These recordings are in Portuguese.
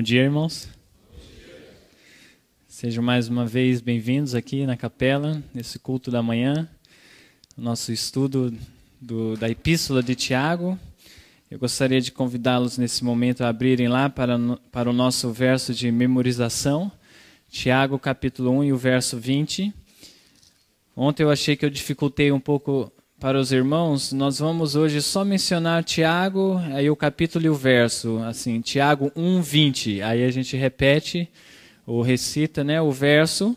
Bom dia, irmãos. Sejam mais uma vez bem-vindos aqui na capela, nesse culto da manhã, nosso estudo da Epístola de Tiago. Eu gostaria de convidá-los nesse momento a abrirem lá para o nosso verso de memorização, Tiago capítulo 1 e o verso 20. Ontem eu achei que eu dificultei um pouco para os irmãos. Nós vamos hoje só mencionar Tiago, aí o capítulo e o verso, assim, Tiago 1, 20. Aí a gente repete ou recita, né, o verso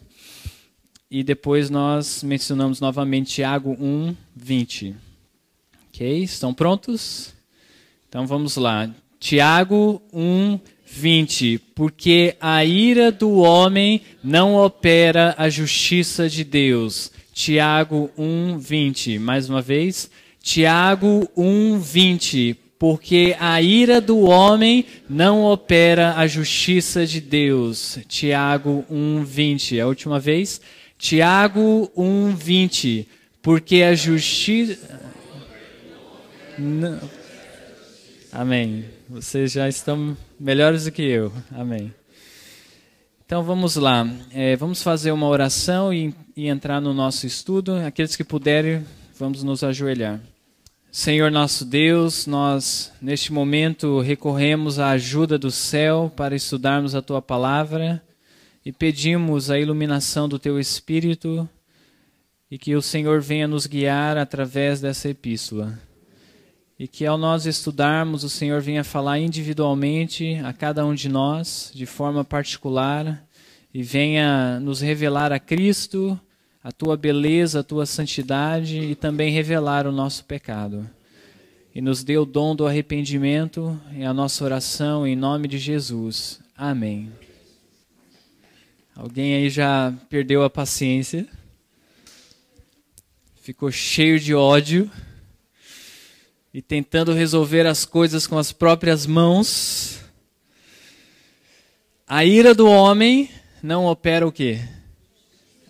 e depois nós mencionamos novamente Tiago 1, 20. Ok? Estão prontos? Então vamos lá. Tiago 1, 20. Porque a ira do homem não opera a justiça de Deus. Tiago 1, 20. Mais uma vez. Tiago 1, 20. Porque a ira do homem não opera a justiça de Deus. Tiago 1, 20. A última vez. Tiago 1, 20. Porque a justiça... Não. Amém. Vocês já estão melhores do que eu. Amém. Então vamos lá. Vamos fazer uma oração e entrar no nosso estudo. Aqueles que puderem, vamos nos ajoelhar. Senhor nosso Deus, nós neste momento recorremos à ajuda do céu para estudarmos a Tua palavra e pedimos a iluminação do Teu Espírito e que o Senhor venha nos guiar através dessa epístola. E que ao nós estudarmos, o Senhor venha falar individualmente a cada um de nós, de forma particular, e venha nos revelar a Cristo, a Tua beleza, a Tua santidade, e também revelar o nosso pecado. E nos dê o dom do arrependimento, é a nossa oração em nome de Jesus. Amém. Alguém aí já perdeu a paciência? Ficou cheio de ódio? E tentando resolver as coisas com as próprias mãos. A ira do homem não opera o quê?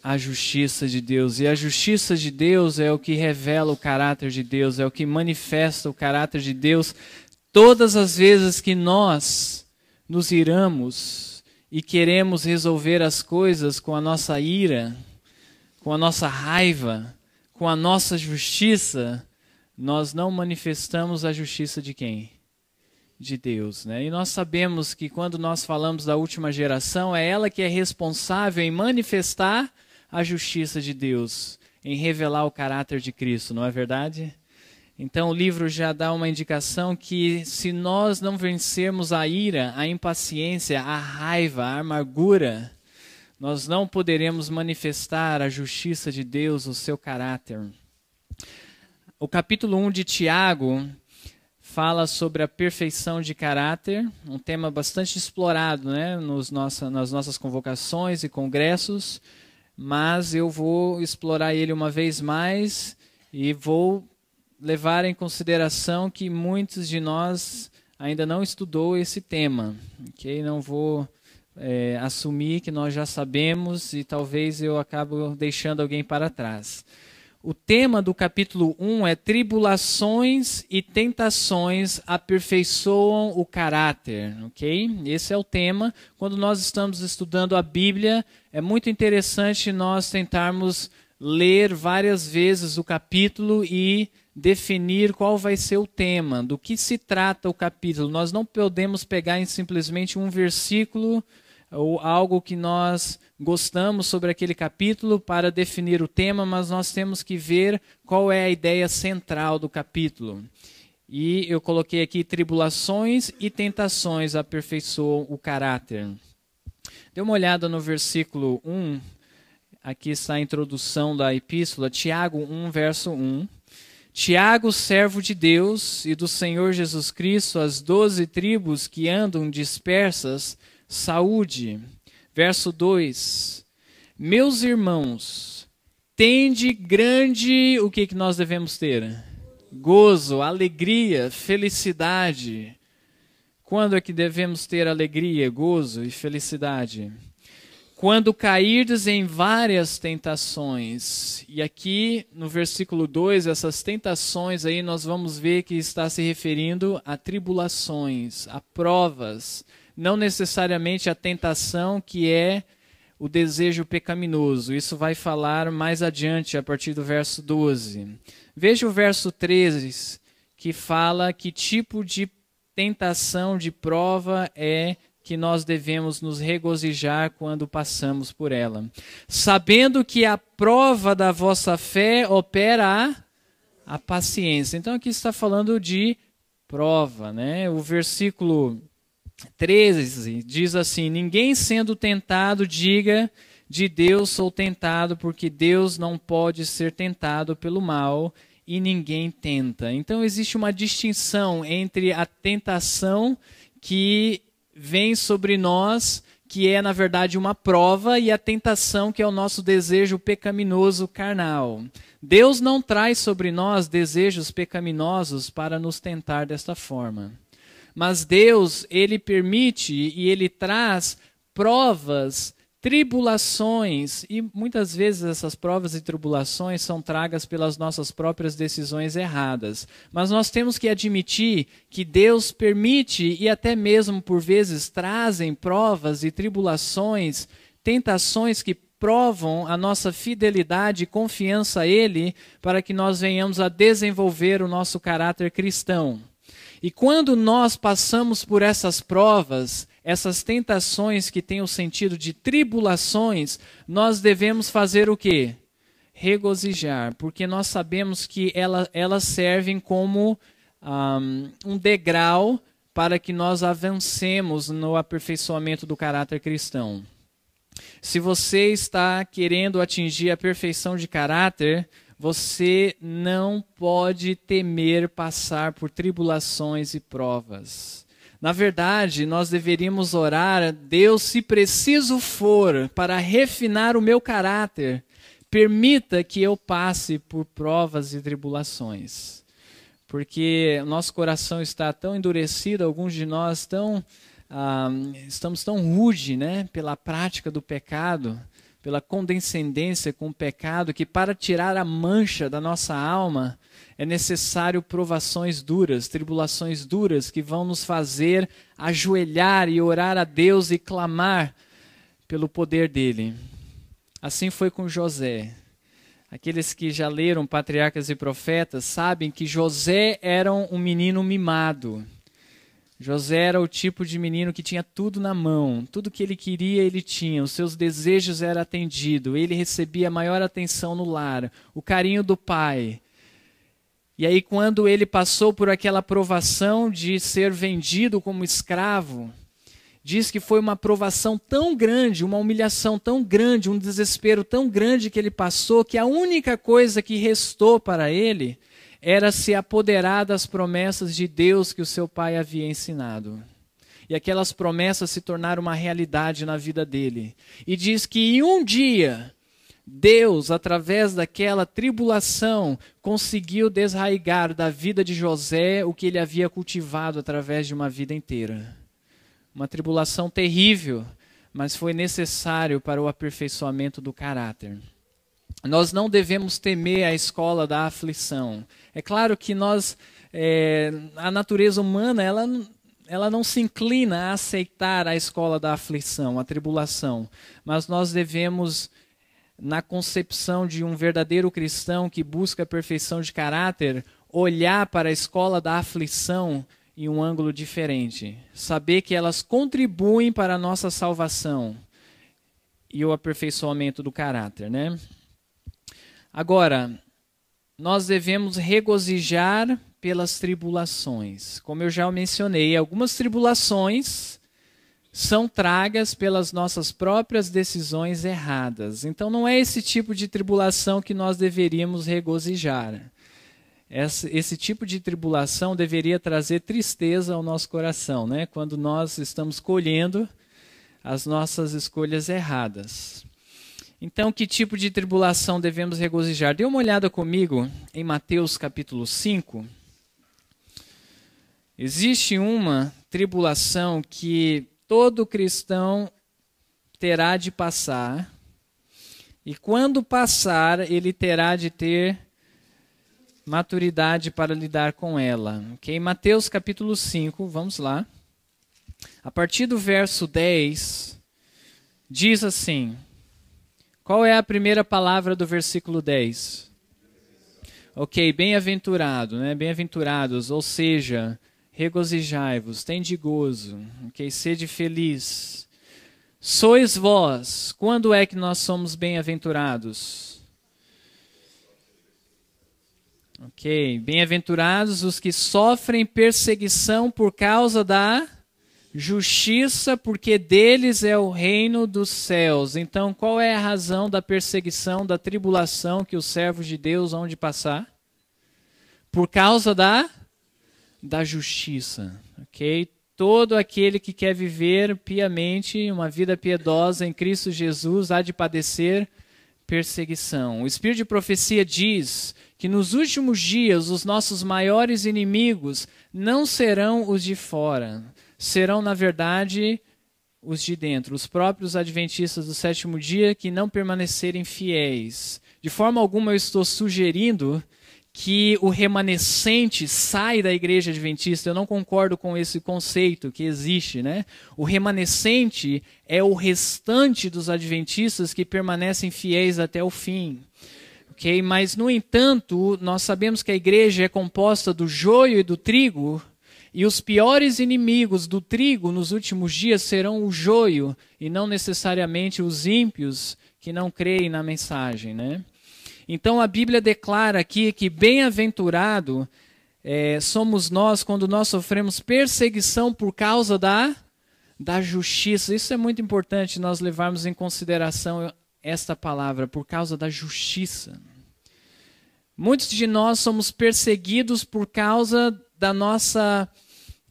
A justiça de Deus. E a justiça de Deus é o que revela o caráter de Deus, é o que manifesta o caráter de Deus. Todas as vezes que nós nos iramos e queremos resolver as coisas com a nossa ira, com a nossa raiva, com a nossa justiça, nós não manifestamos a justiça de quem? De Deus, né? E nós sabemos que quando nós falamos da última geração, é ela que é responsável em manifestar a justiça de Deus, em revelar o caráter de Cristo, não é verdade? Então o livro já dá uma indicação que se nós não vencermos a ira, a impaciência, a raiva, a amargura, nós não poderemos manifestar a justiça de Deus, o seu caráter. O capítulo 1 de Tiago fala sobre a perfeição de caráter, um tema bastante explorado, né, nas nossas convocações e congressos, mas eu vou explorar ele uma vez mais e vou levar em consideração que muitos de nós ainda não estudou esse tema, ok? Não vou assumir que nós já sabemos e talvez eu acabe deixando alguém para trás. O tema do capítulo 1 é tribulações e tentações aperfeiçoam o caráter, ok? Esse é o tema. Quando nós estamos estudando a Bíblia, é muito interessante nós tentarmos ler várias vezes o capítulo e definir qual vai ser o tema, do que se trata o capítulo. Nós não podemos pegar em simplesmente um versículo ou algo que nós gostamos sobre aquele capítulo para definir o tema, mas nós temos que ver qual é a ideia central do capítulo. E eu coloquei aqui tribulações e tentações aperfeiçoam o caráter. Dê uma olhada no versículo 1, aqui está a introdução da epístola, Tiago 1, verso 1. Tiago, servo de Deus e do Senhor Jesus Cristo, as 12 tribos que andam dispersas, saúde. Verso 2. Meus irmãos, tende grande... O que nós devemos ter? Gozo, alegria, felicidade. Quando é que devemos ter alegria, gozo e felicidade? Quando cairdes em várias tentações. E aqui no versículo 2, essas tentações aí nós vamos ver que está se referindo a tribulações, a provas, não necessariamente a tentação que é o desejo pecaminoso. Isso vai falar mais adiante, a partir do verso 12. Veja o verso 13, que fala que tipo de tentação, de prova é que nós devemos nos regozijar quando passamos por ela. Sabendo que a prova da vossa fé opera a paciência. Então aqui está falando de prova, né? O versículo 13 diz assim: ninguém sendo tentado diga de Deus sou tentado, porque Deus não pode ser tentado pelo mal e ninguém tenta. Então existe uma distinção entre a tentação que vem sobre nós, que é na verdade uma prova, e a tentação que é o nosso desejo pecaminoso carnal. Deus não traz sobre nós desejos pecaminosos para nos tentar desta forma. Mas Deus, Ele permite e Ele traz provas, tribulações, e muitas vezes essas provas e tribulações são tragas pelas nossas próprias decisões erradas. Mas nós temos que admitir que Deus permite e até mesmo por vezes trazem provas e tribulações, tentações que provam a nossa fidelidade e confiança a Ele para que nós venhamos a desenvolver o nosso caráter cristão. E quando nós passamos por essas provas, essas tentações que têm o sentido de tribulações, nós devemos fazer o quê? Regozijar, porque nós sabemos que elas servem como um degrau para que nós avancemos no aperfeiçoamento do caráter cristão. Se você está querendo atingir a perfeição de caráter, você não pode temer passar por tribulações e provas. Na verdade, nós deveríamos orar: Deus, se preciso for, para refinar o meu caráter, permita que eu passe por provas e tribulações. Porque o nosso coração está tão endurecido, alguns de nós estamos tão rude, né, pela prática do pecado, pela condescendência com o pecado, que para tirar a mancha da nossa alma é necessário provações duras, tribulações duras, que vão nos fazer ajoelhar e orar a Deus e clamar pelo poder dele. Assim foi com José. Aqueles que já leram Patriarcas e Profetas sabem que José era um menino mimado. José era o tipo de menino que tinha tudo na mão, tudo que ele queria ele tinha, os seus desejos eram atendidos, ele recebia a maior atenção no lar, o carinho do pai. E aí quando ele passou por aquela provação de ser vendido como escravo, diz que foi uma provação tão grande, uma humilhação tão grande, um desespero tão grande que ele passou, que a única coisa que restou para ele era se apoderar das promessas de Deus que o seu pai havia ensinado. E aquelas promessas se tornaram uma realidade na vida dele. E diz que em um dia, Deus, através daquela tribulação, conseguiu desraigar da vida de José o que ele havia cultivado através de uma vida inteira. Uma tribulação terrível, mas foi necessário para o aperfeiçoamento do caráter. Nós não devemos temer a escola da aflição. É claro que a natureza humana, ela não se inclina a aceitar a escola da aflição, a tribulação. Mas nós devemos, na concepção de um verdadeiro cristão que busca a perfeição de caráter, olhar para a escola da aflição em um ângulo diferente. Saber que elas contribuem para a nossa salvação e o aperfeiçoamento do caráter, né? Agora, nós devemos regozijar pelas tribulações. Como eu já mencionei, algumas tribulações são tragas pelas nossas próprias decisões erradas. Então não é esse tipo de tribulação que nós deveríamos regozijar. Esse tipo de tribulação deveria trazer tristeza ao nosso coração, né? Quando nós estamos colhendo as nossas escolhas erradas. Então, que tipo de tribulação devemos regozijar? Dê uma olhada comigo em Mateus capítulo 5. Existe uma tribulação que todo cristão terá de passar, e quando passar, ele terá de ter maturidade para lidar com ela. Ok? Mateus capítulo 5, vamos lá. A partir do verso 10, diz assim, qual é a primeira palavra do versículo 10? Ok, bem-aventurado, né? Bem-aventurados, ou seja, regozijai-vos, tende gozo, ok? Sede feliz. Sois vós, quando é que nós somos bem-aventurados? Ok, bem-aventurados os que sofrem perseguição por causa da justiça, porque deles é o reino dos céus. Então, qual é a razão da perseguição, da tribulação que os servos de Deus hão de passar? Por causa da justiça, ok? Todo aquele que quer viver piamente, uma vida piedosa em Cristo Jesus, há de padecer perseguição. O Espírito de profecia diz que nos últimos dias os nossos maiores inimigos não serão os de fora, serão, na verdade, os de dentro, os próprios adventistas do sétimo dia que não permanecerem fiéis. De forma alguma eu estou sugerindo que o remanescente sai da igreja adventista. Eu não concordo com esse conceito que existe, né? O remanescente é o restante dos adventistas que permanecem fiéis até o fim. Okay? Mas, no entanto, nós sabemos que a igreja é composta do joio e do trigo, e os piores inimigos do trigo nos últimos dias serão o joio, e não necessariamente os ímpios que não creem na mensagem, né? Então a Bíblia declara aqui que bem-aventurado somos nós quando nós sofremos perseguição por causa da justiça. Isso é muito importante nós levarmos em consideração esta palavra, por causa da justiça. Muitos de nós somos perseguidos por causa da nossa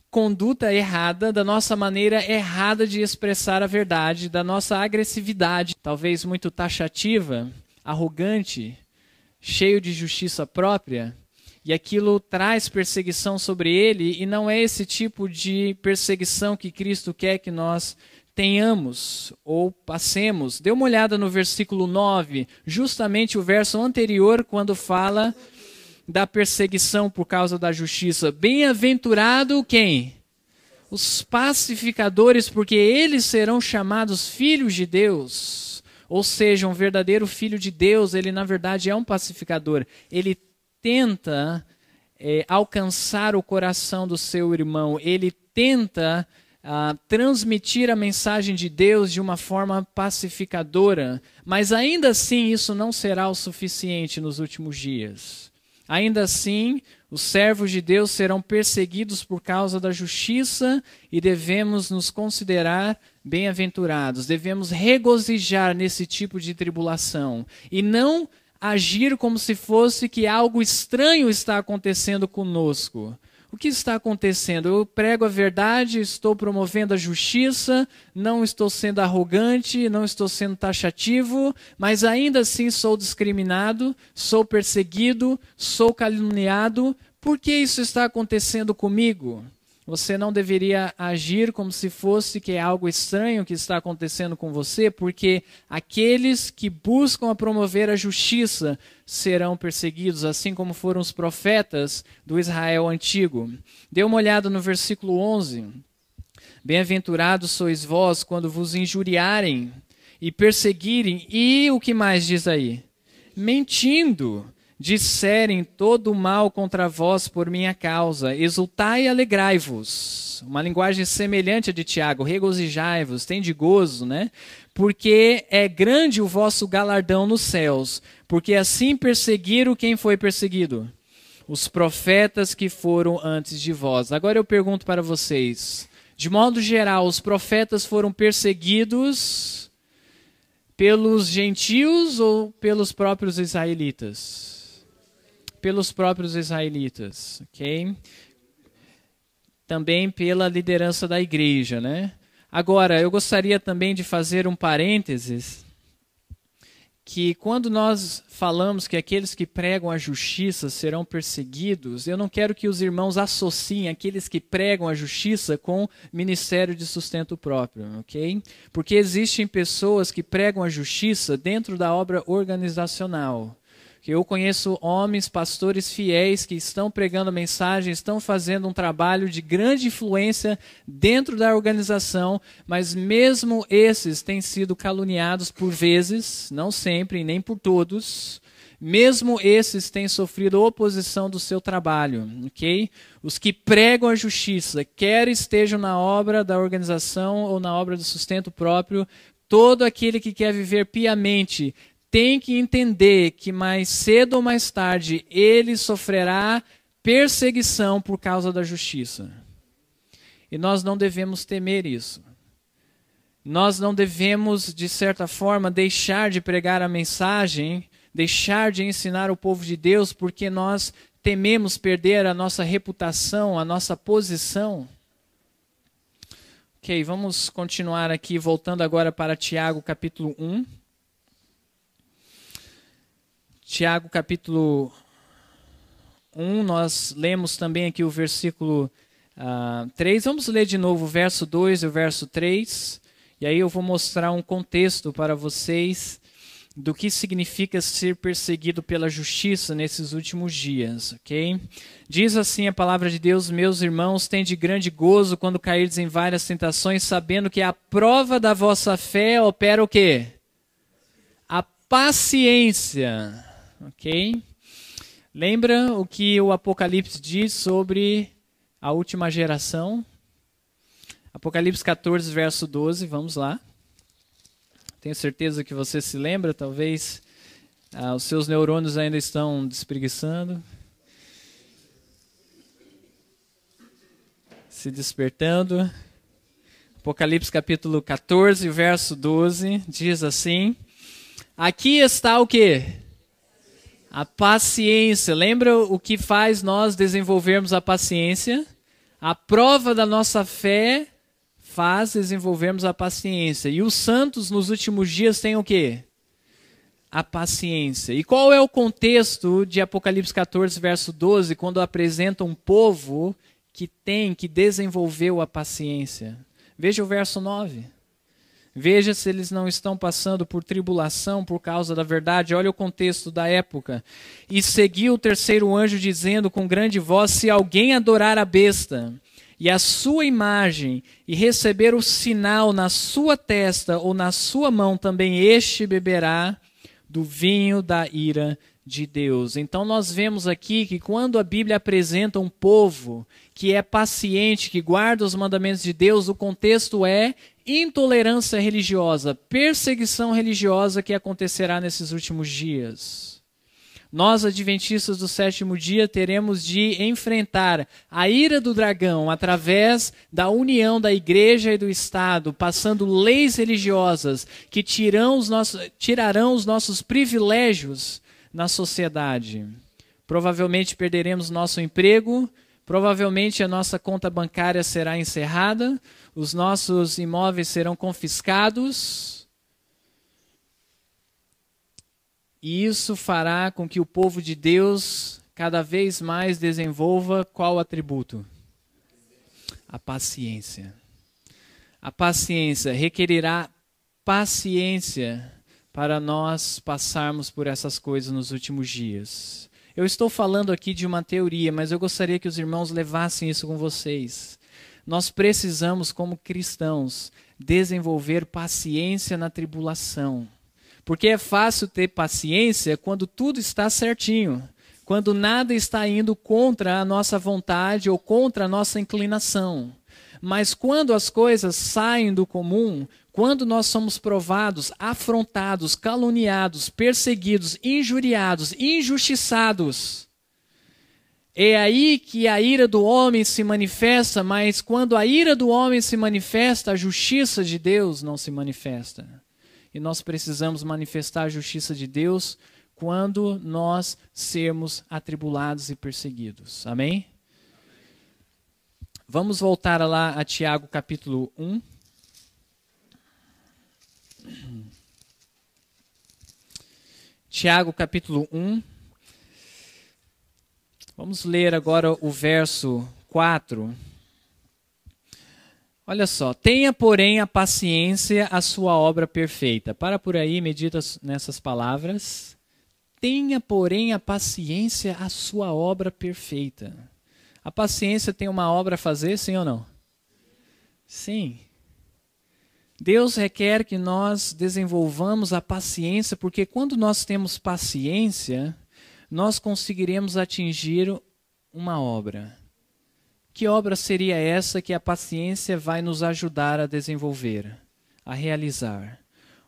conduta errada, da nossa maneira errada de expressar a verdade, da nossa agressividade, talvez muito taxativa, arrogante, cheio de justiça própria, e aquilo traz perseguição sobre ele, e não é esse tipo de perseguição que Cristo quer que nós tenhamos ou passemos. Dê uma olhada no versículo 9, justamente o verso anterior, quando fala da perseguição por causa da justiça. Bem-aventurado quem? Os pacificadores, porque eles serão chamados filhos de Deus. Ou seja, um verdadeiro filho de Deus, ele na verdade é um pacificador. Ele tenta alcançar o coração do seu irmão. Ele tenta transmitir a mensagem de Deus de uma forma pacificadora. Mas ainda assim isso não será o suficiente nos últimos dias. Ainda assim, os servos de Deus serão perseguidos por causa da justiça e devemos nos considerar bem-aventurados. Devemos regozijar nesse tipo de tribulação e não agir como se fosse que algo estranho está acontecendo conosco. O que está acontecendo? Eu prego a verdade, estou promovendo a justiça, não estou sendo arrogante, não estou sendo taxativo, mas ainda assim sou discriminado, sou perseguido, sou caluniado. Por que isso está acontecendo comigo? Você não deveria agir como se fosse que é algo estranho que está acontecendo com você, porque aqueles que buscam promover a justiça serão perseguidos, assim como foram os profetas do Israel antigo. Dê uma olhada no versículo 11. Bem-aventurados sois vós quando vos injuriarem e perseguirem, e o que mais diz aí? Mentindo. Disserem todo o mal contra vós por minha causa, exultai e alegrai-vos. Uma linguagem semelhante à de Tiago, regozijai-vos, tende gozo, né? Porque é grande o vosso galardão nos céus, porque assim perseguiram quem foi perseguido? Os profetas que foram antes de vós. Agora eu pergunto para vocês, de modo geral, os profetas foram perseguidos pelos gentios ou pelos próprios israelitas? Pelos próprios israelitas, ok? Também pela liderança da igreja, né? Agora, eu gostaria também de fazer um parênteses, que quando nós falamos que aqueles que pregam a justiça serão perseguidos, eu não quero que os irmãos associem aqueles que pregam a justiça com ministério de sustento próprio, ok? Porque existem pessoas que pregam a justiça dentro da obra organizacional. Que eu conheço homens, pastores fiéis que estão pregando a mensagem, estão fazendo um trabalho de grande influência dentro da organização, mas mesmo esses têm sido caluniados por vezes, não sempre, nem por todos. Mesmo esses têm sofrido oposição do seu trabalho, ok? Os que pregam a justiça, quer estejam na obra da organização ou na obra do sustento próprio, todo aquele que quer viver piamente tem que entender que mais cedo ou mais tarde ele sofrerá perseguição por causa da justiça. E nós não devemos temer isso. Nós não devemos, de certa forma, deixar de pregar a mensagem, deixar de ensinar o povo de Deus, porque nós tememos perder a nossa reputação, a nossa posição. Ok, vamos continuar aqui, voltando agora para Tiago, capítulo 1. Tiago, capítulo 1, nós lemos também aqui o versículo 3. Vamos ler de novo o verso 2 e o verso 3. E aí eu vou mostrar um contexto para vocês do que significa ser perseguido pela justiça nesses últimos dias, ok? Diz assim a palavra de Deus: meus irmãos, tende grande gozo quando cairdes em várias tentações, sabendo que a prova da vossa fé opera o quê? A paciência, ok? Lembra o que o Apocalipse diz sobre a última geração? Apocalipse 14, verso 12, vamos lá. Tenho certeza que você se lembra, talvez os seus neurônios ainda estão despreguiçando, se despertando. Apocalipse capítulo 14, verso 12, diz assim: aqui está o quê? A paciência. Lembra o que faz nós desenvolvermos a paciência? A prova da nossa fé faz desenvolvermos a paciência. E os santos nos últimos dias têm o quê? A paciência. E qual é o contexto de Apocalipse 14, verso 12, quando apresenta um povo que desenvolveu a paciência? Veja o verso 9. Veja se eles não estão passando por tribulação por causa da verdade. Olha o contexto da época. E seguiu o terceiro anjo dizendo com grande voz: se alguém adorar a besta e a sua imagem, e receber o sinal na sua testa ou na sua mão, também este beberá do vinho da ira de Deus. Então nós vemos aqui que quando a Bíblia apresenta um povo que é paciente, que guarda os mandamentos de Deus, o contexto é intolerância religiosa, perseguição religiosa que acontecerá nesses últimos dias. Nós, adventistas do sétimo dia, teremos de enfrentar a ira do dragão através da união da igreja e do Estado, passando leis religiosas que tirarão os nossos privilégios na sociedade. Provavelmente perderemos nosso emprego, provavelmente a nossa conta bancária será encerrada, os nossos imóveis serão confiscados. E isso fará com que o povo de Deus cada vez mais desenvolva qual atributo? A paciência. A paciência requerirá paciência para nós passarmos por essas coisas nos últimos dias. Eu estou falando aqui de uma teoria, mas eu gostaria que os irmãos levassem isso com vocês. Nós precisamos, como cristãos, desenvolver paciência na tribulação. Porque é fácil ter paciência quando tudo está certinho, quando nada está indo contra a nossa vontade ou contra a nossa inclinação. Mas quando as coisas saem do comum, quando nós somos provados, afrontados, caluniados, perseguidos, injuriados, injustiçados, é aí que a ira do homem se manifesta, mas quando a ira do homem se manifesta, a justiça de Deus não se manifesta. E nós precisamos manifestar a justiça de Deus quando nós sermos atribulados e perseguidos. Amém? Vamos voltar lá a Tiago capítulo 1. Tiago capítulo 1. Vamos ler agora o verso 4. Olha só, tenha, porém, a paciência a sua obra perfeita. Para por aí, medita nessas palavras. tenha, porém, a paciência a sua obra perfeita. A paciência tem uma obra a fazer, sim ou não? Sim. Deus requer que nós desenvolvamos a paciência, porque quando nós temos paciência, nós conseguiremos atingir uma obra. Que obra seria essa que a paciência vai nos ajudar a desenvolver, a realizar?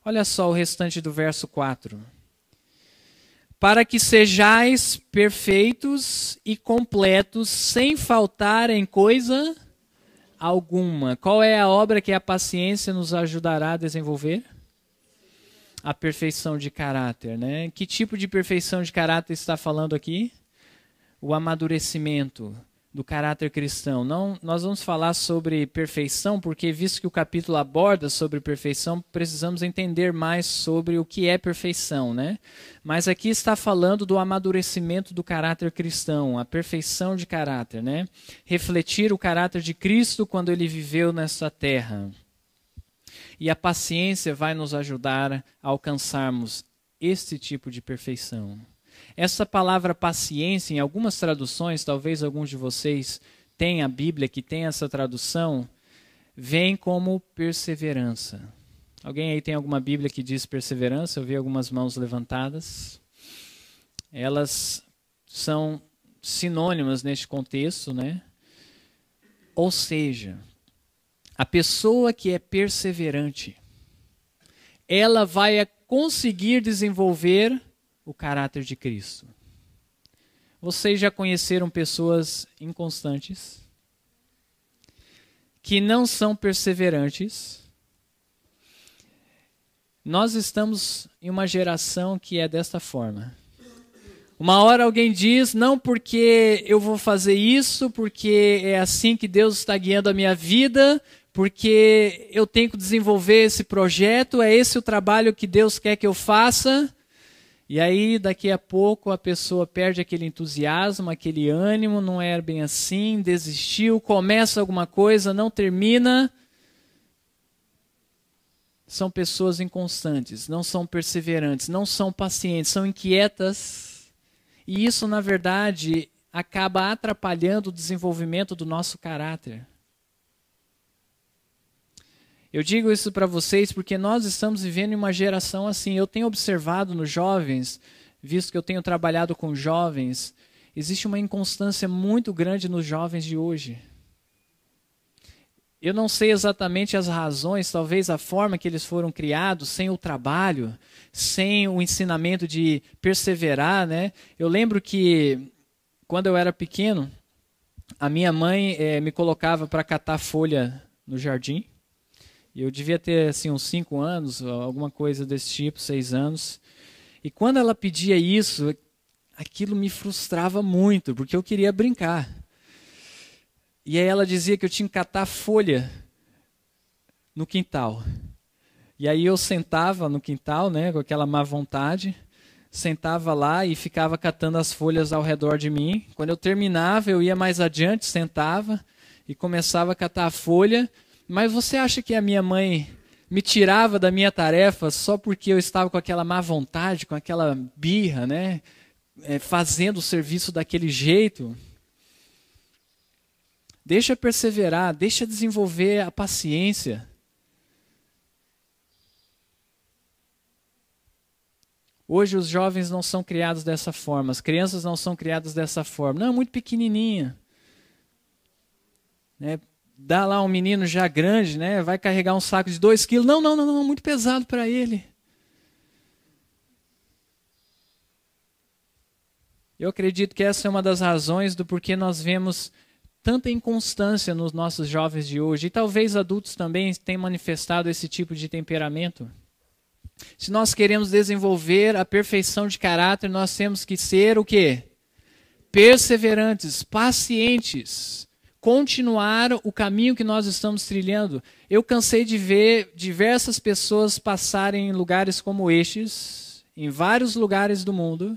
Olha só o restante do verso 4. Para que sejais perfeitos e completos, sem faltar em coisa alguma. Qual é a obra que a paciência nos ajudará a desenvolver? A perfeição de caráter, né? Que tipo de perfeição de caráter está falando aqui? O amadurecimento do caráter cristão. Não, nós vamos falar sobre perfeição, porque visto que o capítulo aborda sobre perfeição, precisamos entender mais sobre o que é perfeição, né? Mas aqui está falando do amadurecimento do caráter cristão, a perfeição de caráter, né? Refletir o caráter de Cristo quando ele viveu nesta terra. E a paciência vai nos ajudar a alcançarmos este tipo de perfeição. Essa palavra paciência, em algumas traduções, talvez alguns de vocês tenham a Bíblia que tem essa tradução, vem como perseverança. Alguém aí tem alguma Bíblia que diz perseverança? Eu vi algumas mãos levantadas. Elas são sinônimas neste contexto, né? Ou seja, a pessoa que é perseverante, ela vai conseguir desenvolver o caráter de Cristo. Vocês já conheceram pessoas inconstantes, que não são perseverantes? Nós estamos em uma geração que é desta forma. Uma hora alguém diz, não porque eu vou fazer isso, porque é assim que Deus está guiando a minha vida, porque eu tenho que desenvolver esse projeto, é esse o trabalho que Deus quer que eu faça. E aí, daqui a pouco, a pessoa perde aquele entusiasmo, aquele ânimo, não é bem assim, desistiu, começa alguma coisa, não termina. São pessoas inconstantes, não são perseverantes, não são pacientes, são inquietas. E isso, na verdade, acaba atrapalhando o desenvolvimento do nosso caráter. Eu digo isso para vocês porque nós estamos vivendo em uma geração assim. Eu tenho observado nos jovens, visto que eu tenho trabalhado com jovens, existe uma inconstância muito grande nos jovens de hoje. Eu não sei exatamente as razões, talvez a forma que eles foram criados, sem o trabalho, sem o ensinamento de perseverar, né? Eu lembro que, quando eu era pequeno, a minha mãe me colocava para catar folha no jardim. Eu devia ter assim, uns 5 anos, alguma coisa desse tipo, 6 anos. E quando ela pedia isso, aquilo me frustrava muito, porque eu queria brincar. E aí ela dizia que eu tinha que catar folha no quintal. E aí eu sentava no quintal, né, com aquela má vontade, sentava lá e ficava catando as folhas ao redor de mim. Quando eu terminava, eu ia mais adiante, sentava e começava a catar a folha. Mas você acha que a minha mãe me tirava da minha tarefa só porque eu estava com aquela má vontade, com aquela birra, né? Fazendo o serviço daquele jeito? Deixa perseverar, deixa desenvolver a paciência. Hoje os jovens não são criados dessa forma, as crianças não são criadas dessa forma. Não, muito pequenininha. Né? Dá lá um menino já grande, né? Vai carregar um saco de 2 quilos. Não, muito pesado para ele. Eu acredito que essa é uma das razões do porquê nós vemos tanta inconstância nos nossos jovens de hoje. E talvez adultos também tenham manifestado esse tipo de temperamento. Se nós queremos desenvolver a perfeição de caráter, nós temos que ser o quê? Perseverantes, pacientes. Continuar o caminho que nós estamos trilhando. Eu cansei de ver diversas pessoas passarem em lugares como estes, em vários lugares do mundo,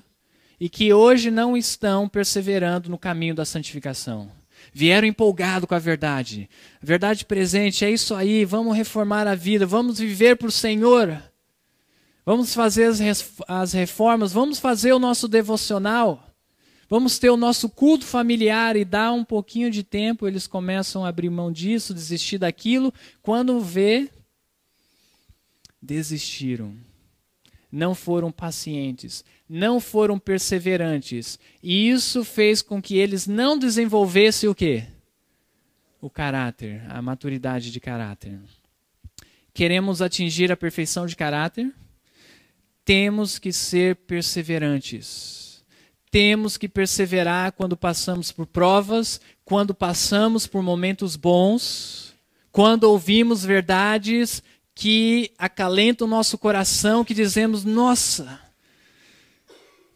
e que hoje não estão perseverando no caminho da santificação. Vieram empolgados com a verdade. A verdade presente, é isso aí, vamos reformar a vida, vamos viver para o Senhor. Vamos fazer as reformas, vamos fazer o nosso devocional, vamos ter o nosso culto familiar e dar um pouquinho de tempo, eles começam a abrir mão disso, desistir daquilo. Quando vê, desistiram. Não foram pacientes, não foram perseverantes. E isso fez com que eles não desenvolvessem o quê? O caráter, a maturidade de caráter. Queremos atingir a perfeição de caráter? Temos que ser perseverantes. Temos que perseverar quando passamos por provas, quando passamos por momentos bons, quando ouvimos verdades que acalentam o nosso coração, que dizemos, nossa.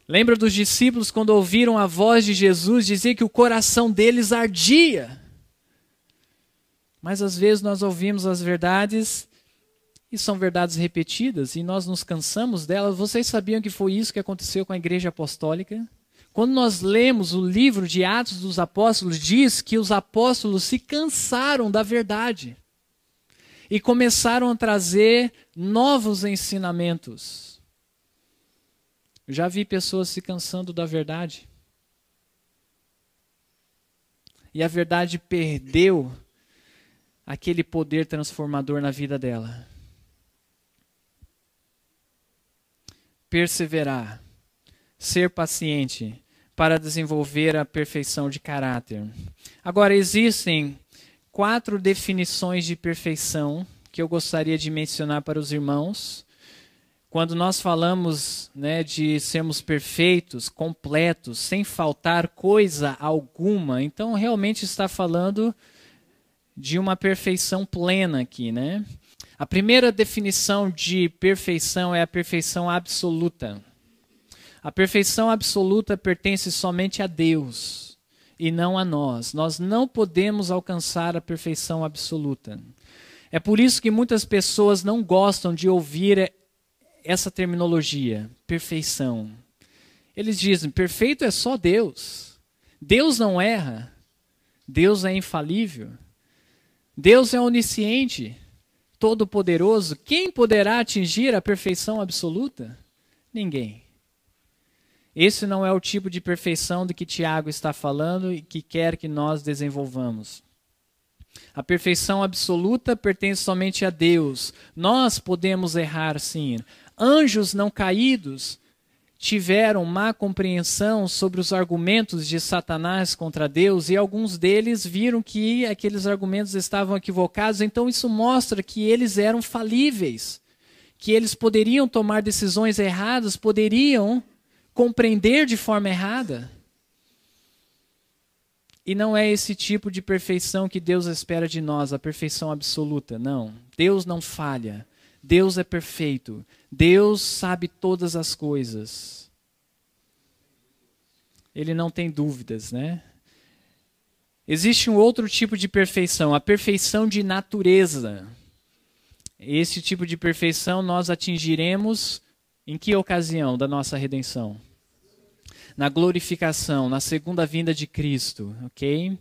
Lembra dos discípulos quando ouviram a voz de Jesus, dizer que o coração deles ardia. Mas às vezes nós ouvimos as verdades e são verdades repetidas, e nós nos cansamos delas. Vocês sabiam que foi isso que aconteceu com a Igreja Apostólica? Quando nós lemos o livro de Atos dos Apóstolos, diz que os apóstolos se cansaram da verdade e começaram a trazer novos ensinamentos. Eu já vi pessoas se cansando da verdade. E a verdade perdeu aquele poder transformador na vida dela. Perseverar, ser paciente para desenvolver a perfeição de caráter. Agora, existem 4 definições de perfeição que eu gostaria de mencionar para os irmãos. Quando nós falamos, de sermos perfeitos, completos, sem faltar coisa alguma, então realmente está falando de uma perfeição plena aqui, né? A primeira definição de perfeição é a perfeição absoluta. A perfeição absoluta pertence somente a Deus e não a nós. Nós não podemos alcançar a perfeição absoluta. É por isso que muitas pessoas não gostam de ouvir essa terminologia, perfeição. Eles dizem, perfeito é só Deus. Deus não erra. Deus é infalível. Deus é onisciente, todo-poderoso. Quem poderá atingir a perfeição absoluta? Ninguém. Esse não é o tipo de perfeição do que Tiago está falando e que quer que nós desenvolvamos. A perfeição absoluta pertence somente a Deus. Nós podemos errar, sim. Anjos não caídos tiveram má compreensão sobre os argumentos de Satanás contra Deus e alguns deles viram que aqueles argumentos estavam equivocados. Então isso mostra que eles eram falíveis, que eles poderiam tomar decisões erradas, poderiam compreender de forma errada. E não é esse tipo de perfeição que Deus espera de nós, a perfeição absoluta. Não, Deus não falha. Deus é perfeito. Deus sabe todas as coisas. Ele não tem dúvidas, né? Existe um outro tipo de perfeição, a perfeição de natureza. Esse tipo de perfeição nós atingiremos em que ocasião da nossa redenção? Na glorificação, na segunda vinda de Cristo, ok?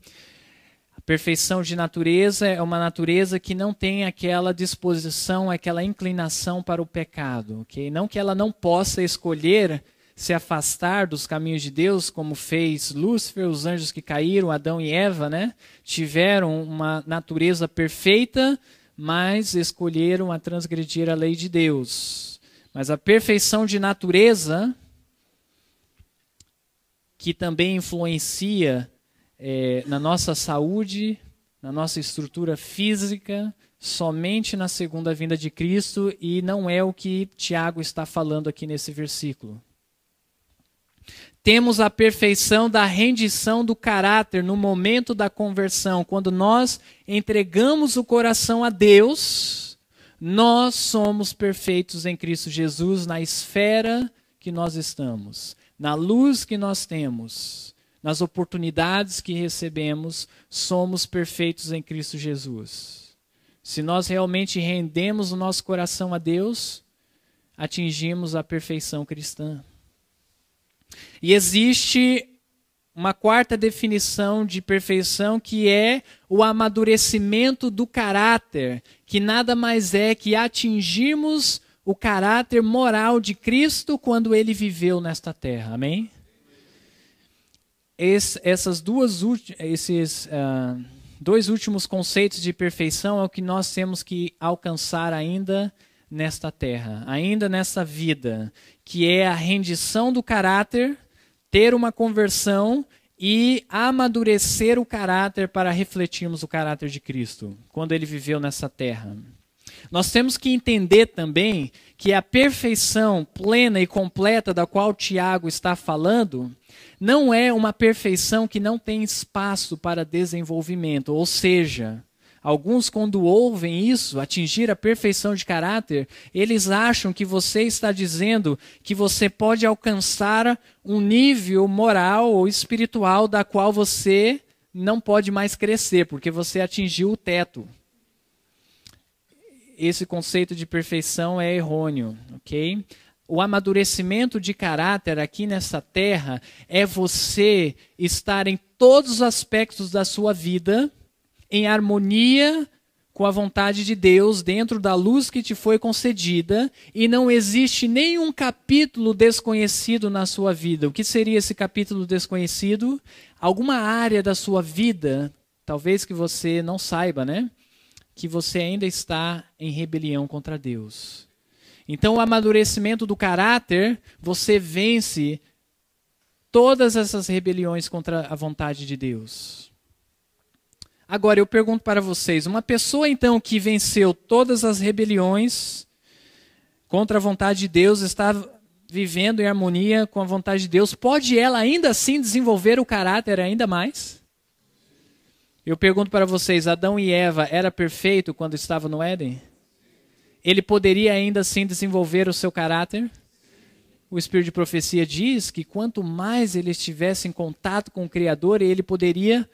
A perfeição de natureza é uma natureza que não tem aquela disposição, aquela inclinação para o pecado, ok? Não que ela não possa escolher se afastar dos caminhos de Deus, como fez Lúcifer, os anjos que caíram, Adão e Eva, né? Tiveram uma natureza perfeita, mas escolheram a transgredir a lei de Deus. Mas a perfeição de natureza, que também influencia na nossa saúde, na nossa estrutura física, somente na segunda vinda de Cristo, e não é o que Tiago está falando aqui nesse versículo. Temos a perfeição da rendição do caráter no momento da conversão. Quando nós entregamos o coração a Deus, nós somos perfeitos em Cristo Jesus na esfera que nós estamos, na luz que nós temos, nas oportunidades que recebemos, somos perfeitos em Cristo Jesus. Se nós realmente rendemos o nosso coração a Deus, atingimos a perfeição cristã. E existe uma quarta definição de perfeição, que é o amadurecimento do caráter, que nada mais é que atingirmos o caráter moral de Cristo quando ele viveu nesta terra. Amém? Esses dois últimos conceitos de perfeição é o que nós temos que alcançar ainda nesta terra, ainda nessa vida, que é a rendição do caráter, ter uma conversão e amadurecer o caráter para refletirmos o caráter de Cristo, quando ele viveu nessa terra. Nós temos que entender também que a perfeição plena e completa da qual Tiago está falando não é uma perfeição que não tem espaço para desenvolvimento. Ou seja, alguns quando ouvem isso, atingir a perfeição de caráter, eles acham que você está dizendo que você pode alcançar um nível moral ou espiritual da qual você não pode mais crescer, porque você atingiu o teto. Esse conceito de perfeição é errôneo, ok? O amadurecimento de caráter aqui nessa terra é você estar em todos os aspectos da sua vida em harmonia com a vontade de Deus, dentro da luz que te foi concedida, e não existe nenhum capítulo desconhecido na sua vida. O que seria esse capítulo desconhecido? Alguma área da sua vida, talvez que você não saiba, né? Que você ainda está em rebelião contra Deus. Então, o amadurecimento do caráter, você vence todas essas rebeliões contra a vontade de Deus. Agora, eu pergunto para vocês, uma pessoa então que venceu todas as rebeliões contra a vontade de Deus, está vivendo em harmonia com a vontade de Deus, pode ela ainda assim desenvolver o caráter ainda mais? Eu pergunto para vocês, Adão e Eva era perfeito quando estava no Éden? Ele poderia ainda assim desenvolver o seu caráter? O Espírito de Profecia diz que quanto mais ele estivesse em contato com o Criador, ele poderia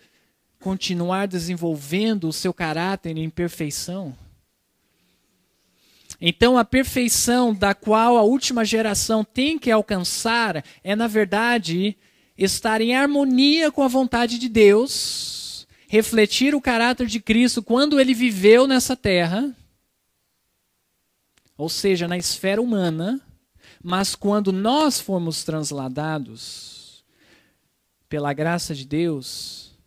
continuar desenvolvendo o seu caráter em perfeição. Então, a perfeição da qual a última geração tem que alcançar é, na verdade, estar em harmonia com a vontade de Deus, refletir o caráter de Cristo quando ele viveu nessa terra, ou seja, na esfera humana, mas quando nós formos transladados pela graça de Deus,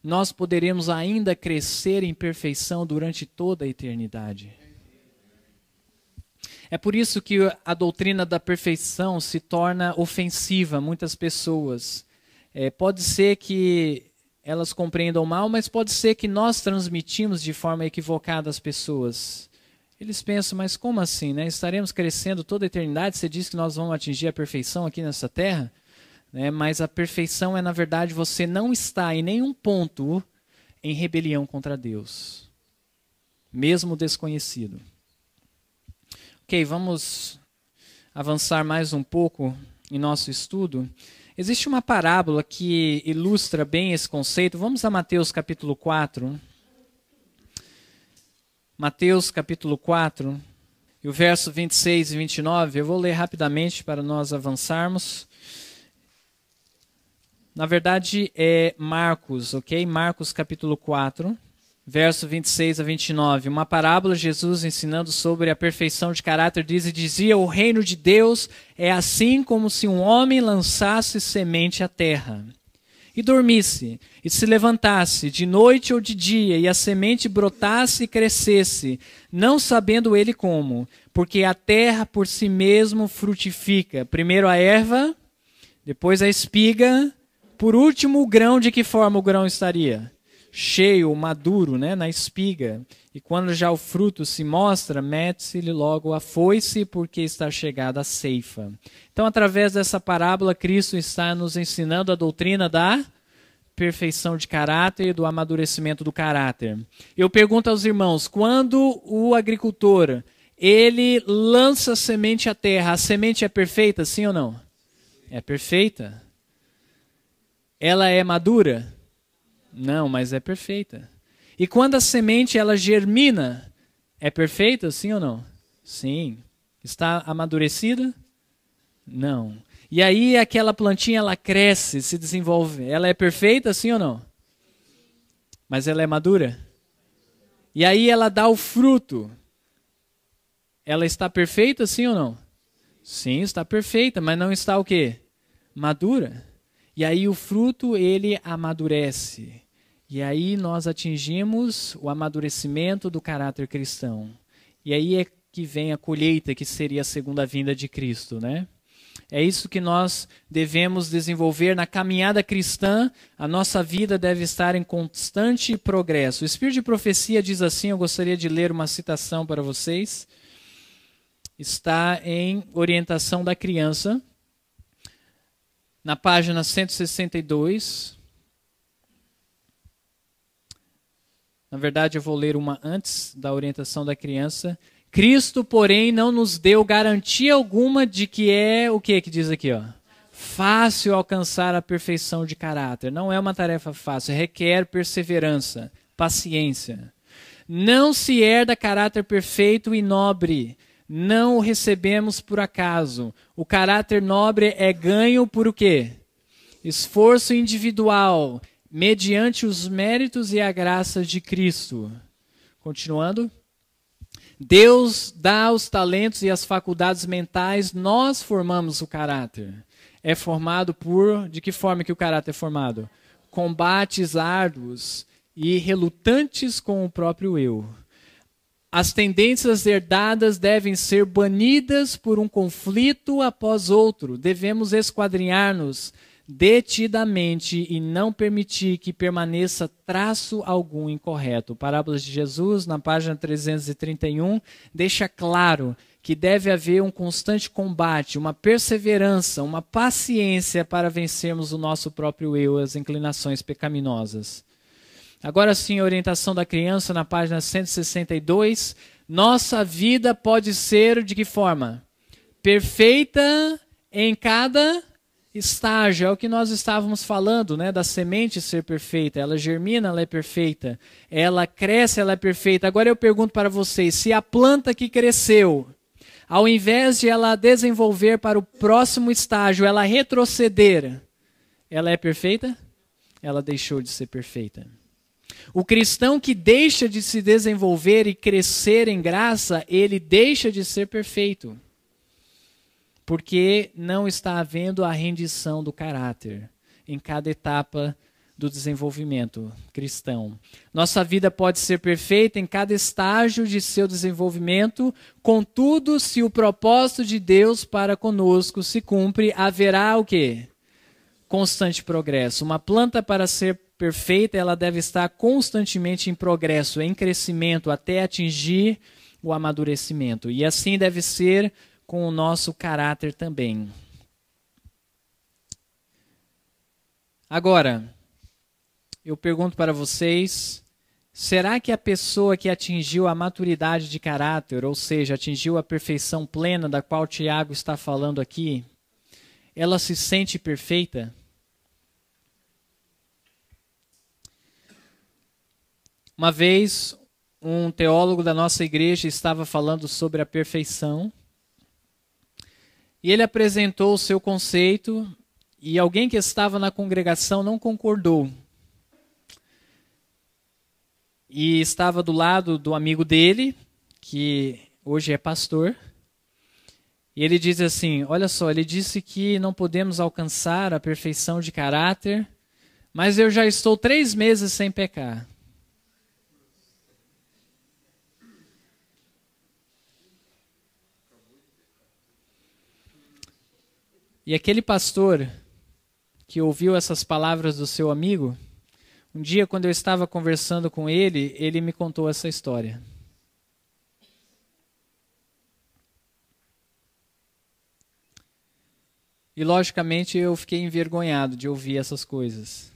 nós poderemos ainda crescer em perfeição durante toda a eternidade. É por isso que a doutrina da perfeição se torna ofensiva a muitas pessoas. Pode ser que elas compreendam mal, mas pode ser que nós transmitimos de forma equivocada às pessoas. Eles pensam, mas como assim, né? Estaremos crescendo toda a eternidade? Você diz que nós vamos atingir a perfeição aqui nessa terra? Mas a perfeição é, na verdade, você não está em nenhum ponto em rebelião contra Deus, mesmo desconhecido. Ok, vamos avançar mais um pouco em nosso estudo. Existe uma parábola que ilustra bem esse conceito. Vamos a Mateus capítulo 4. Mateus capítulo 4, e o verso 26 e 29. Eu vou ler rapidamente para nós avançarmos. Na verdade é Marcos, ok? Marcos capítulo 4. Verso 26 a 29, uma parábola, Jesus ensinando sobre a perfeição de caráter, dizia, o reino de Deus é assim como se um homem lançasse semente à terra, e dormisse, e se levantasse de noite ou de dia, e a semente brotasse e crescesse, não sabendo ele como, porque a terra por si mesmo frutifica, primeiro a erva, depois a espiga, por último o grão. De que forma o grão estaria? Cheio, maduro, né, na espiga. E quando já o fruto se mostra, mete-se-lhe logo a foice, porque está chegada a ceifa. Então, através dessa parábola, Cristo está nos ensinando a doutrina da perfeição de caráter e do amadurecimento do caráter. Eu pergunto aos irmãos, quando o agricultor, ele lança semente à terra, a semente é perfeita, sim ou não? É perfeita. Ela é madura? Não, mas é perfeita. E quando a semente ela germina, é perfeita, sim ou não? Sim. Está amadurecida? Não. E aí aquela plantinha ela cresce, se desenvolve. Ela é perfeita, sim ou não? Mas ela é madura? E aí ela dá o fruto. ela está perfeita, sim ou não? Sim, está perfeita, mas não está o quê? Madura. E aí o fruto, ele amadurece. E aí nós atingimos o amadurecimento do caráter cristão. E aí é que vem a colheita, que seria a segunda vinda de Cristo, né? É isso que nós devemos desenvolver na caminhada cristã. A nossa vida deve estar em constante progresso. O Espírito de Profecia diz assim, eu gostaria de ler uma citação para vocês. Está em Orientação da Criança, na página 162. Na verdade, eu vou ler uma antes da Orientação da Criança. Cristo, porém, não nos deu garantia alguma de que é o que diz aqui, ó? Fácil alcançar a perfeição de caráter. Não é uma tarefa fácil, requer perseverança, paciência. Não se herda caráter perfeito e nobre. Não o recebemos por acaso. O caráter nobre é ganho por o quê? Esforço individual, mediante os méritos e a graça de Cristo. Continuando. Deus dá os talentos e as faculdades mentais, nós formamos o caráter. É formado por... De que forma que o caráter é formado? Combates árduos e relutantes com o próprio eu. As tendências herdadas devem ser banidas por um conflito após outro. Devemos esquadrinhar-nos detidamente e não permitir que permaneça traço algum incorreto. Parábolas de Jesus, na página 331, deixa claro que deve haver um constante combate, uma perseverança, uma paciência para vencermos o nosso próprio eu, as inclinações pecaminosas. Agora sim, a Orientação da Criança, na página 162. Nossa vida pode ser de que forma? Perfeita em cada estágio. É o que nós estávamos falando, né? Da semente ser perfeita. Ela germina, ela é perfeita. Ela cresce, ela é perfeita. Agora eu pergunto para vocês, se a planta que cresceu, ao invés de ela desenvolver para o próximo estágio, ela retroceder, ela é perfeita? Ela deixou de ser perfeita. O cristão que deixa de se desenvolver e crescer em graça, ele deixa de ser perfeito. Porque não está havendo a rendição do caráter em cada etapa do desenvolvimento cristão. Nossa vida pode ser perfeita em cada estágio de seu desenvolvimento, contudo, se o propósito de Deus para conosco se cumpre, haverá o quê? Constante progresso. Uma planta para ser perfeita, ela deve estar constantemente em progresso, em crescimento, até atingir o amadurecimento. E assim deve ser com o nosso caráter também. Agora, eu pergunto para vocês, será que a pessoa que atingiu a maturidade de caráter, ou seja, atingiu a perfeição plena da qual Tiago está falando aqui, ela se sente perfeita? Uma vez, um teólogo da nossa igreja estava falando sobre a perfeição e ele apresentou o seu conceito e alguém que estava na congregação não concordou. E estava do lado do amigo dele, que hoje é pastor, e ele diz assim, olha só, ele disse que não podemos alcançar a perfeição de caráter, mas eu já estou 3 meses sem pecar. E aquele pastor que ouviu essas palavras do seu amigo, um dia quando eu estava conversando com ele, ele me contou essa história. E logicamente eu fiquei envergonhado de ouvir essas coisas.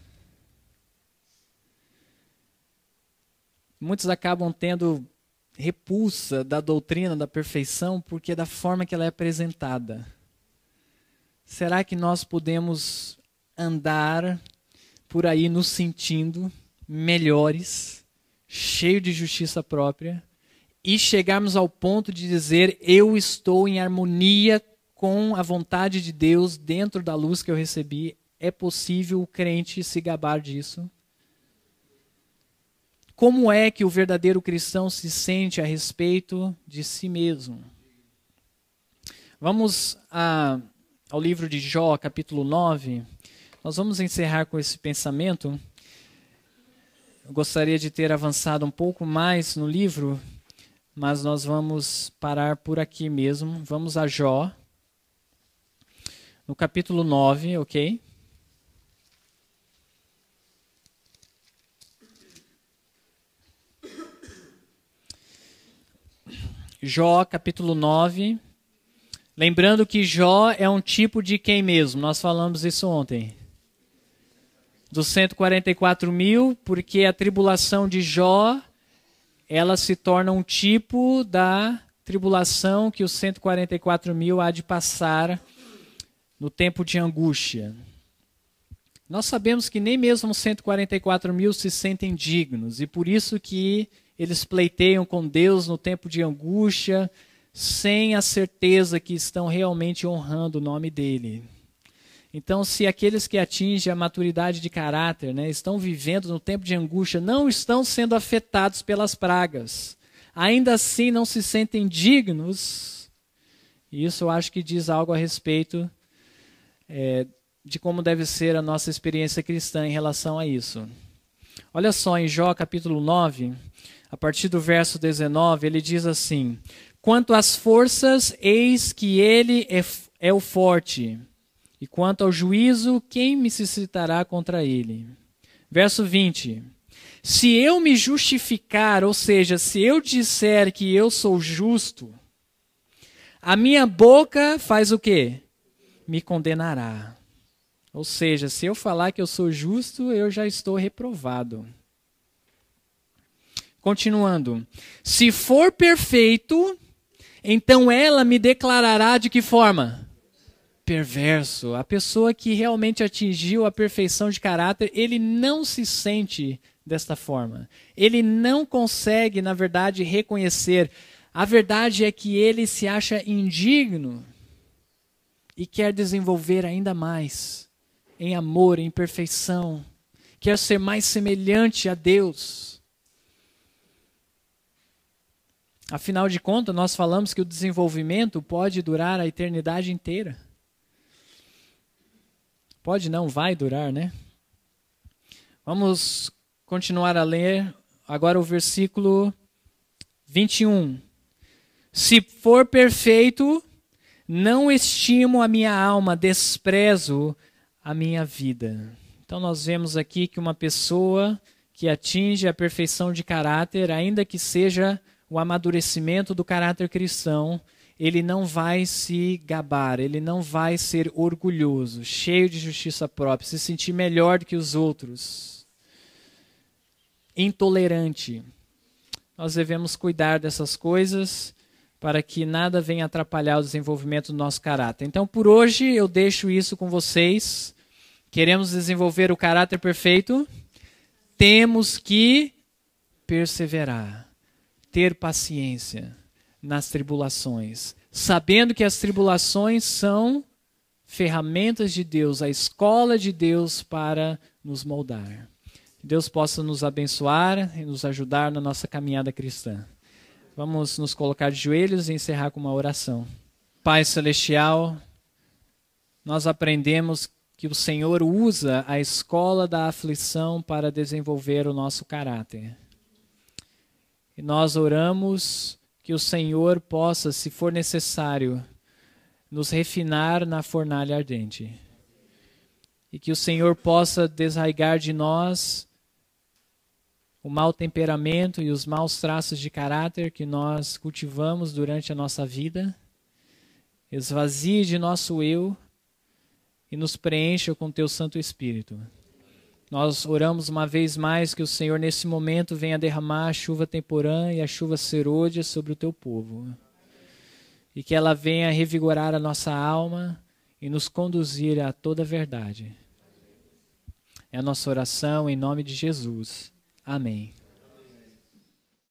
Muitos acabam tendo repulsa da doutrina da perfeição porque é da forma que ela é apresentada. Será que nós podemos andar por aí nos sentindo melhores, cheio de justiça própria, e chegarmos ao ponto de dizer, eu estou em harmonia com a vontade de Deus dentro da luz que eu recebi? É possível o crente se gabar disso? Como é que o verdadeiro cristão se sente a respeito de si mesmo? Vamos ao livro de Jó, capítulo 9. Nós vamos encerrar com esse pensamento. Eu gostaria de ter avançado um pouco mais no livro, mas nós vamos parar por aqui mesmo. Vamos a Jó, no capítulo 9, ok? Jó, capítulo 9. Lembrando que Jó é um tipo de quem mesmo? Nós falamos isso ontem. Dos 144 mil, porque a tribulação de Jó, ela se torna um tipo da tribulação que os 144 mil há de passar no tempo de angústia. Nós sabemos que nem mesmo os 144 mil se sentem dignos, e por isso que eles pleiteiam com Deus no tempo de angústia, sem a certeza que estão realmente honrando o nome dele. Então, se aqueles que atingem a maturidade de caráter, estão vivendo no tempo de angústia, não estão sendo afetados pelas pragas, ainda assim não se sentem dignos, e isso eu acho que diz algo a respeito de como deve ser a nossa experiência cristã em relação a isso. Olha só, em Jó capítulo 9, a partir do verso 19, ele diz assim: quanto às forças, eis que ele é o forte, e quanto ao juízo, quem me suscitará contra ele? Verso 20, se eu me justificar, ou seja, se eu disser que eu sou justo, a minha boca faz o quê? Me condenará. Ou seja, se eu falar que eu sou justo, eu já estou reprovado. Continuando, se for perfeito, então ela me declarará de que forma? Perverso. A pessoa que realmente atingiu a perfeição de caráter, ele não se sente desta forma. Ele não consegue, na verdade, reconhecer. A verdade é que ele se acha indigno e quer desenvolver ainda mais em amor, em perfeição. Quer ser mais semelhante a Deus. Afinal de contas, nós falamos que o desenvolvimento pode durar a eternidade inteira. Pode não, vai durar, né? Vamos continuar a ler agora o versículo 21. Se for perfeito, não estimo a minha alma, desprezo a minha vida. Então nós vemos aqui que uma pessoa que atinge a perfeição de caráter, ainda que seja o amadurecimento do caráter cristão, ele não vai se gabar, ele não vai ser orgulhoso, cheio de justiça própria, se sentir melhor do que os outros, intolerante. Nós devemos cuidar dessas coisas para que nada venha atrapalhar o desenvolvimento do nosso caráter. Então, por hoje, eu deixo isso com vocês. Queremos desenvolver o caráter perfeito? Temos que perseverar. Ter paciência nas tribulações, sabendo que as tribulações são ferramentas de Deus, a escola de Deus para nos moldar. Que Deus possa nos abençoar e nos ajudar na nossa caminhada cristã. Vamos nos colocar de joelhos e encerrar com uma oração. Pai Celestial, nós aprendemos que o Senhor usa a escola da aflição para desenvolver o nosso caráter. E nós oramos que o Senhor possa, se for necessário, nos refinar na fornalha ardente. E que o Senhor possa desarraigar de nós o mau temperamento e os maus traços de caráter que nós cultivamos durante a nossa vida. Esvazie de nosso eu e nos preencha com Teu Santo Espírito. Nós oramos uma vez mais que o Senhor nesse momento venha derramar a chuva temporã e a chuva serôdia sobre o Teu povo. E que ela venha revigorar a nossa alma e nos conduzir a toda a verdade. É a nossa oração em nome de Jesus. Amém.